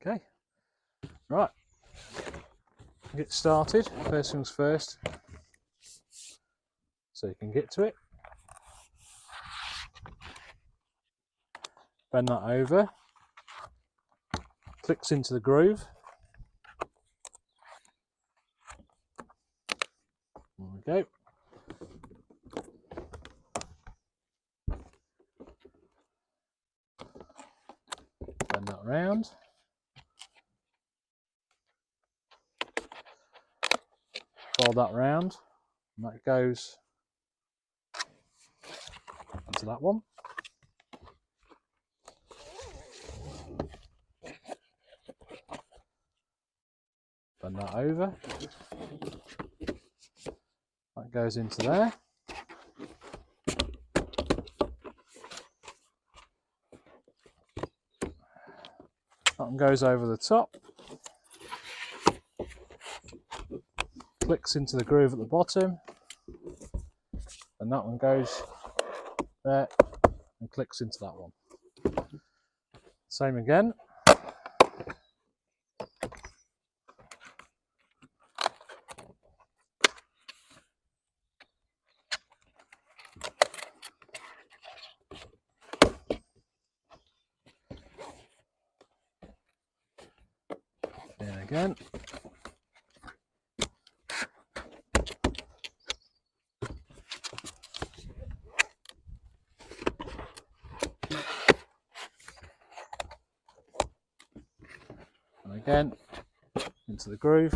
Okay, right, get started. First things first, so you can get to it. Bend that over, clicks into the groove. There we go. Bend that round. Fold that round, and that goes into that one. Bend that over. That goes into there. That one goes over the top. Clicks into the groove at the bottom. And that one goes there and clicks into that one. Same again. And again. And again, into the groove.